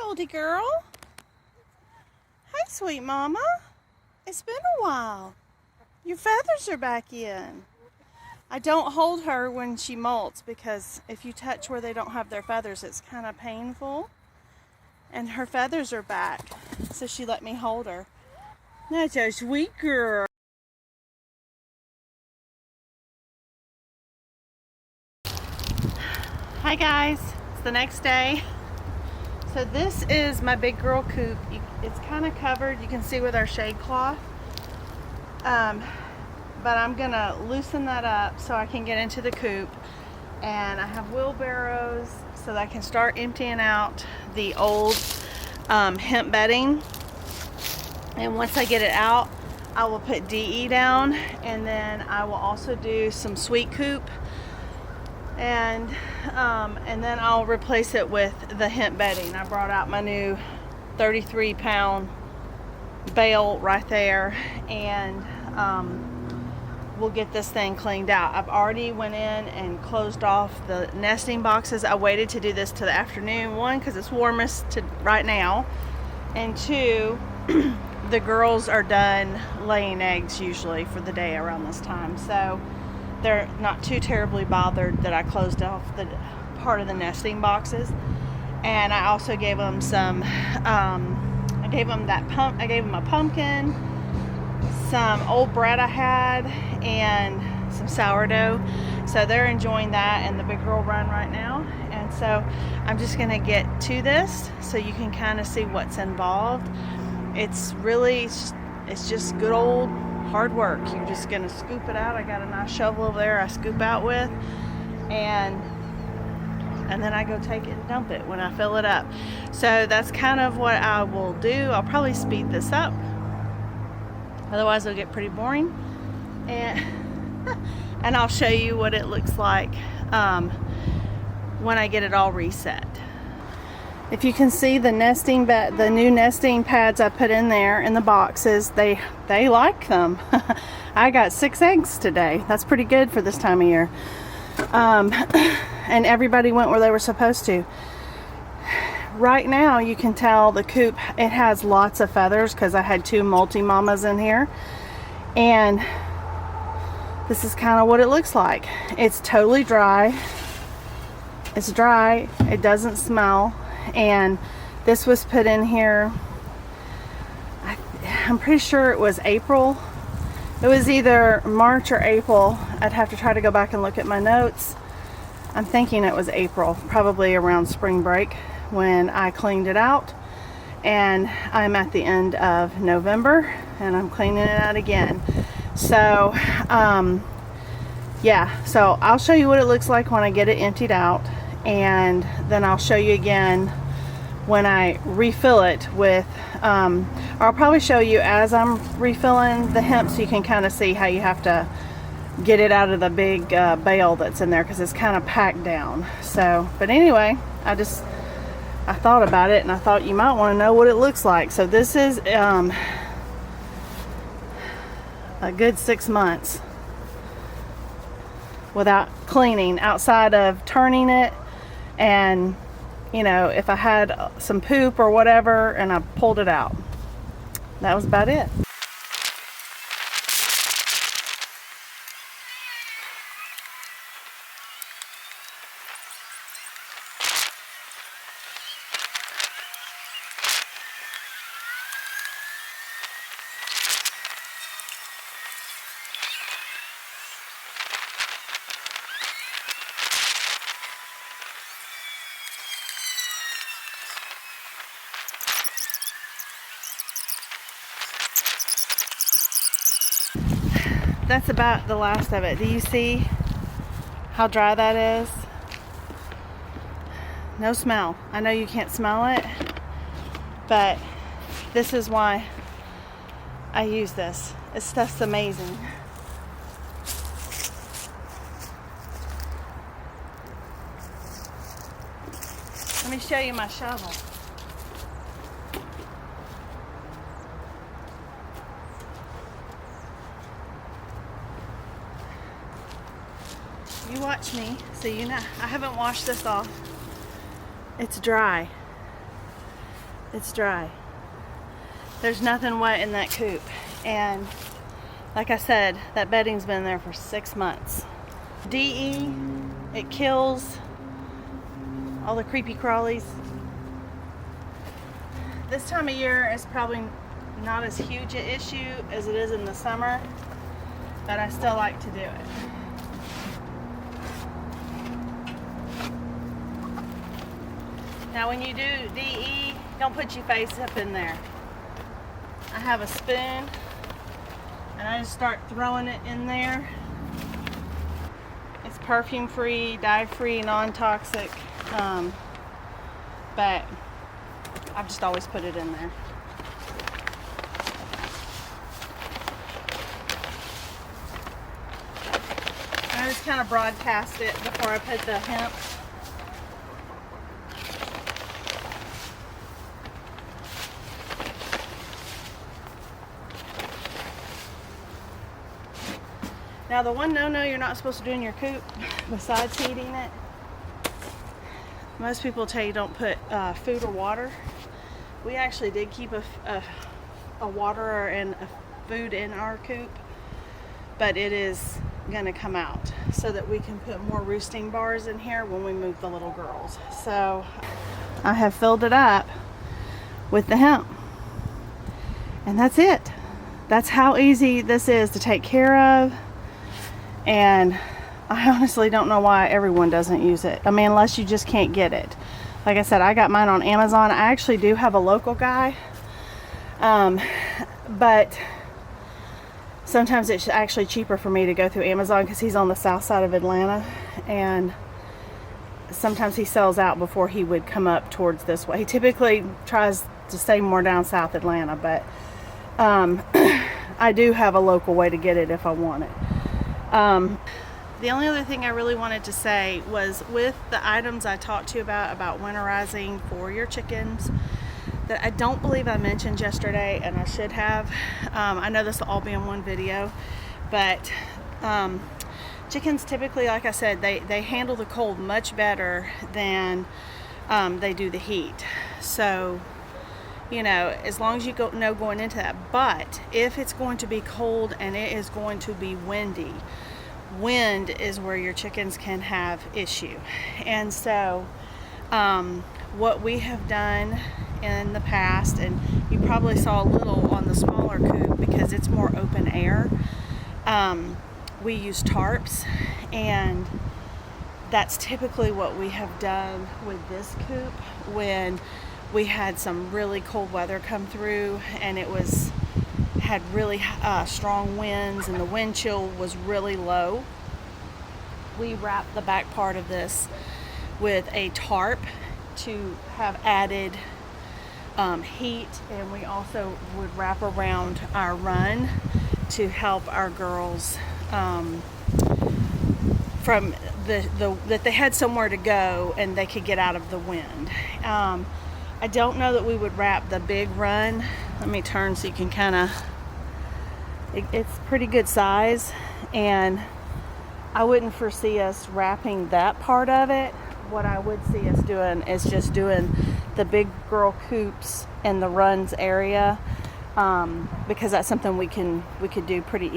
oldie girl. Hi, sweet mama. It's been a while. Your feathers are back in. I don't hold her when she molts because if you touch where they don't have their feathers, it's kind of painful. And her feathers are back, so she let me hold her. That's a sweet girl. Hi guys, it's the next day. So this is my big girl coop. It's kind of covered, you can see with our shade cloth. But I'm gonna loosen that up so I can get into the coop. And I have wheelbarrows so that I can start emptying out the old hemp bedding. And once I get it out, I will put DE down, and then I will also do some sweet coop. And then I'll replace it with the hemp bedding. I brought out my new 33-pound bale right there, and we'll get this thing cleaned out. I've already went in and closed off the nesting boxes. I waited to do this to the afternoon. One, because it's warmest right now, and two, the girls are done laying eggs usually for the day around this time, so they're not too terribly bothered that I closed off the part of the nesting boxes. And I also gave them some I gave them a pumpkin, some old bread I had, and some sourdough. So they're enjoying that and the big girl run right now. And so I'm just gonna get to this so you can kind of see what's involved. It's just good old hard work. You're just gonna scoop it out. I got a nice shovel over there I scoop out with, and then I go take it and dump it when I fill it up. So that's kind of what I will do. I'll probably speed this up, otherwise it'll get pretty boring, and I'll show you what it looks like when I get it all reset. If you can see the the new nesting pads I put in there in the boxes, they like them. I got 6 eggs today. That's pretty good for this time of year. And everybody went where they were supposed to. Right now you can tell the coop, it has lots of feathers because I had 2 multi-mamas in here. And this is kind of what it looks like. It's totally dry. It's dry. It doesn't smell. And this was put in here, I'm pretty sure it was April. It was either March or April. I'd have to try to go back and look at my notes. I'm thinking it was April, probably around spring break when I cleaned it out. And I'm at the end of November and I'm cleaning it out again. So yeah, so I'll show you what it looks like when I get it emptied out, and then I'll show you again when I refill it with, or I'll probably show you as I'm refilling the hemp so you can kind of see how you have to get it out of the big bale that's in there because it's kind of packed down. So, but anyway, I thought about it and I thought you might want to know what it looks like. So this is a good 6 months without cleaning, outside of turning it, and you know, if I had some poop or whatever and I pulled it out. That was about it. That's about the last of it. Do you see how dry that is? No smell. I know you can't smell it, but this is why I use this. This stuff's amazing. Let me show you my shovel. You watch me, so you know. I haven't washed this off. It's dry. It's dry. There's nothing wet in that coop. And like I said, that bedding's been there for 6 months. DE, it kills all the creepy crawlies. This time of year is probably not as huge an issue as it is in the summer, but I still like to do it. Now when you do DE, don't put your face up in there. I have a spoon and I just start throwing it in there. It's perfume free, dye free, non-toxic, but I've just always put it in there. I just kind of broadcast it before I put the hemp. Now the one no-no you're not supposed to do in your coop, besides heating it, most people tell you don't put food or water. We actually did keep a water and a food in our coop, but it is gonna come out so that we can put more roosting bars in here when we move the little girls. So I have filled it up with the hemp, and that's it. That's how easy this is to take care of. And I honestly don't know why everyone doesn't use it. I mean, unless you just can't get it. Like I said, I got mine on Amazon. I actually do have a local guy, but sometimes it's actually cheaper for me to go through Amazon because he's on the south side of Atlanta, and sometimes he sells out before he would come up towards this way. He typically tries to stay more down south Atlanta, but I do have a local way to get it if I want it. The only other thing I really wanted to say was with the items I talked to you about winterizing for your chickens that I don't believe I mentioned yesterday, and I should have. I know this will all be in one video, but chickens typically, like I said, they handle the cold much better than they do the heat. So, you know, as long as you know going into that. But if it's going to be cold and it is going to be windy, wind is where your chickens can have issue. And so what we have done in the past, and you probably saw a little on the smaller coop because it's more open air, we use tarps, and that's typically what we have done with this coop when we had some really cold weather come through, and it had really strong winds and the wind chill was really low. We wrapped the back part of this with a tarp to have added heat, and we also would wrap around our run to help our girls from that they had somewhere to go and they could get out of the wind. I don't know that we would wrap the big run. Let me turn so you can kind of, it's pretty good size, and I wouldn't foresee us wrapping that part of it. What I would see us doing is just doing the big girl coops in the runs area, because that's something we could do pretty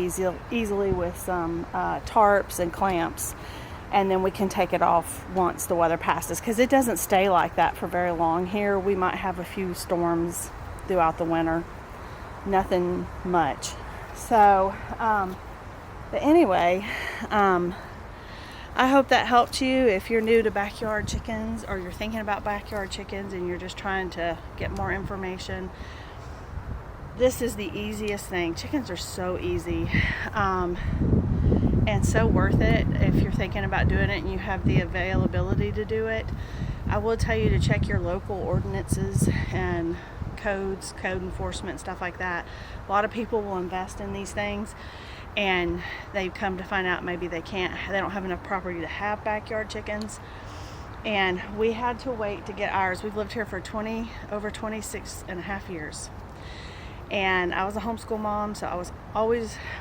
easily with some tarps and clamps, and then we can take it off once the weather passes, because it doesn't stay like that for very long here. We might have a few storms throughout the winter, nothing much. So but anyway, I hope that helped you. If you're new to backyard chickens, or you're thinking about backyard chickens and you're just trying to get more information, this is the easiest thing. Chickens are so easy, and so worth it if you're thinking about doing it and you have the availability to do it. I will tell you to check your local ordinances and codes, code enforcement, stuff like that. A lot of people will invest in these things, and they've come to find out maybe they don't have enough property to have backyard chickens. And we had to wait to get ours. We've lived here for over 26 and a half years. And I was a homeschool mom, so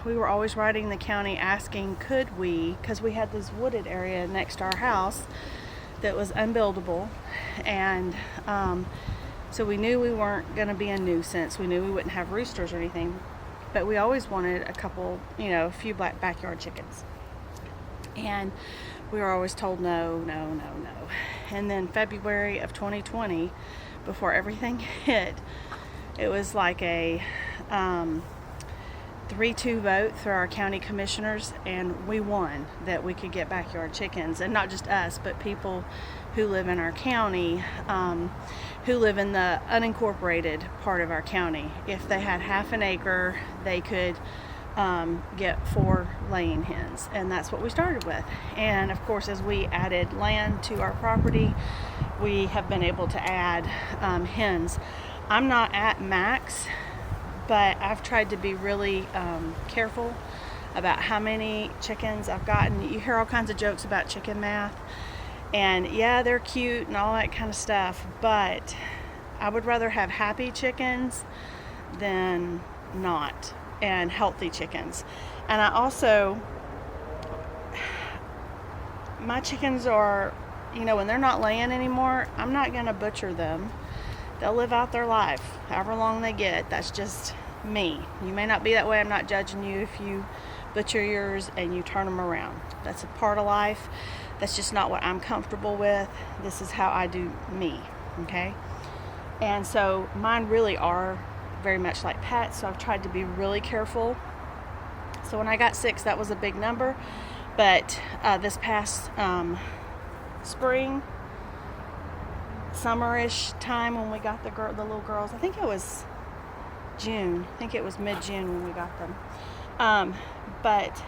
we were always writing the county asking, could we, because we had this wooded area next to our house that was unbuildable, and So we knew we weren't going to be a nuisance. We knew we wouldn't have roosters or anything. But we always wanted a couple, a few backyard chickens. And we were always told no, no, no, no. And then February of 2020, before everything hit, it was like a 3-2 vote through our county commissioners, and we won that we could get backyard chickens. And not just us, but people who live in our county, who live in the unincorporated part of our county. If they had half an acre, they could get 4 laying hens, and that's what we started with. And of course, as we added land to our property, we have been able to add hens. I'm not at max, but I've tried to be really careful about how many chickens I've gotten. You hear all kinds of jokes about chicken math, and yeah, they're cute and all that kind of stuff, but I would rather have happy chickens than not, and healthy chickens. And I also, my chickens are, when they're not laying anymore, I'm not going to butcher them. They'll live out their life, however long they get. That's just me. You may not be that way. I'm not judging you if you butcher yours and you turn them around. That's a part of life. That's just not what I'm comfortable with. This is how I do me, okay? And so mine really are very much like pets, so I've tried to be really careful. So when I got 6, that was a big number. But this past spring, summerish time, when we got the little girls, I think it was June. I think it was mid-June when we got them. But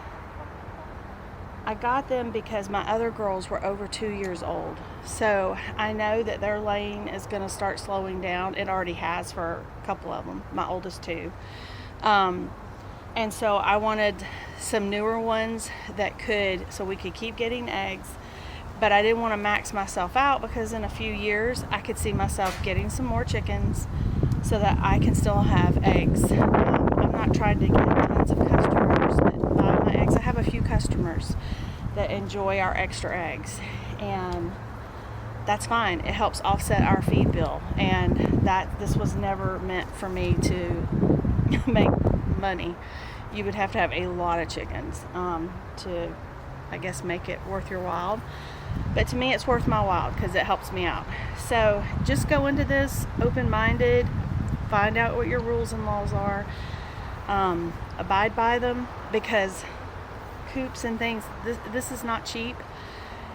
I got them because my other girls were over 2 years old. So I know that their laying is going to start slowing down. It already has for a couple of them, my oldest 2. And so I wanted some newer ones so we could keep getting eggs. But I didn't want to max myself out, because in a few years I could see myself getting some more chickens so that I can still have eggs. I'm not trying to get tons of customers that buy my eggs. I have a few customers that enjoy our extra eggs, and that's fine. It helps offset our feed bill, and this was never meant for me to make money. You would have to have a lot of chickens to, I guess, make it worth your while. But to me, it's worth my while because it helps me out. So just go into this open-minded, find out what your rules and laws are, abide by them, because coops and things, this is not cheap,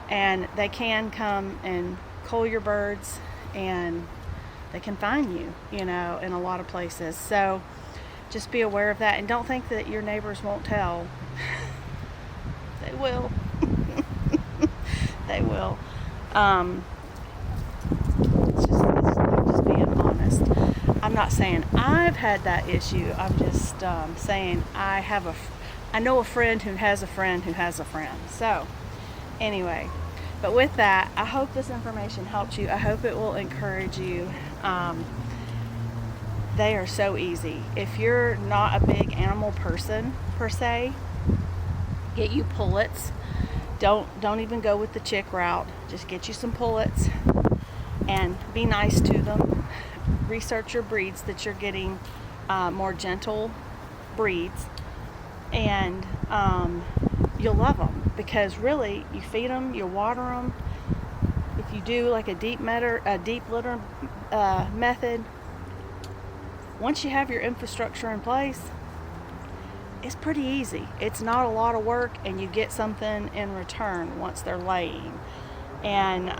and they can come and cull your birds, and they can fine you, in a lot of places. So just be aware of that, and don't think that your neighbors won't tell. They will. They will. I'm just being honest. I'm not saying I've had that issue. I'm just saying I know a friend who has a friend who has a friend. So anyway, but with that, I hope this information helps you. I hope it will encourage you. They are so easy. If you're not a big animal person per se, get you pullets. Don't even go with the chick route. Just get you some pullets and be nice to them. Research your breeds that you're getting, more gentle breeds, and you'll love them, because really you feed them, you water them. If you do like a deep litter method, once you have your infrastructure in place, it's pretty easy. It's not a lot of work, and you get something in return once they're laying. And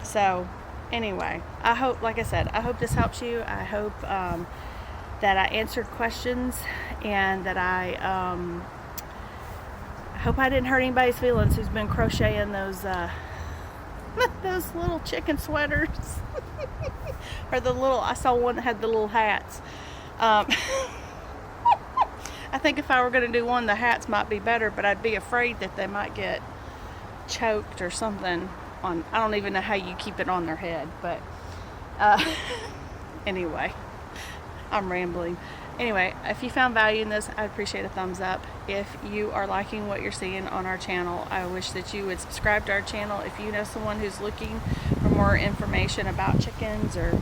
so anyway, I hope, like I said, I hope this helps you. I hope that I answered questions, and that I hope I didn't hurt anybody's feelings who's been crocheting those those little chicken sweaters. Or I saw one that had the little hats. I think if I were going to do one, the hats might be better, but I'd be afraid that they might get choked or something on. I don't even know how you keep it on their head, but anyway, I'm rambling. Anyway, if you found value in this, I'd appreciate a thumbs up. If you are liking what you're seeing on our channel, I wish that you would subscribe to our channel. If you know someone who's looking for more information about chickens or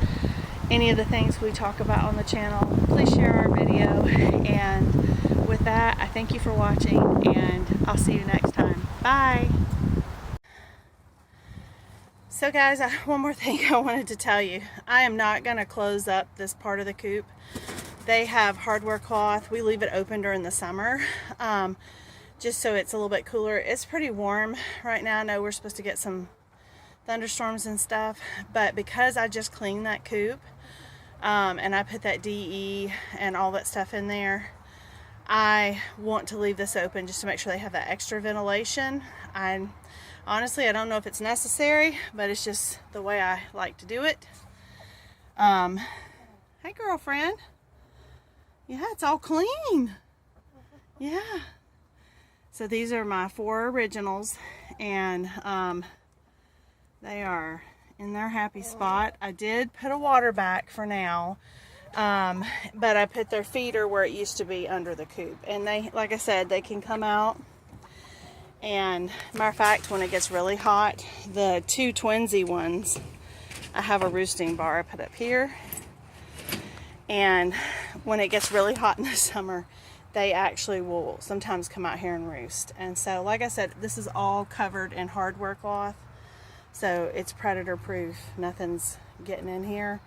any of the things we talk about on the channel, please share our video. And with that, I thank you for watching, and I'll see you next time. Bye. So guys, one more thing I wanted to tell you. I am not going to close up this part of the coop. They have hardware cloth. We leave it open during the summer, just so it's a little bit cooler. It's pretty warm right now. I know we're supposed to get some thunderstorms and stuff, but because I just cleaned that coop, and I put that DE and all that stuff in there, I want to leave this open just to make sure they have that extra ventilation. Honestly, I don't know if it's necessary, but it's just the way I like to do it. Hey girlfriend. Yeah, it's all clean. Yeah. So these are my 4 originals, and they are in their happy spot. I did put a water back for now, but I put their feeder where it used to be under the coop. And they, like I said, they can come out. And matter of fact, when it gets really hot, the 2 twinsy ones, I have a roosting bar I put up here. And when it gets really hot in the summer, they actually will sometimes come out here and roost. And so, like I said, this is all covered in hardware cloth, so it's predator proof. Nothing's getting in here.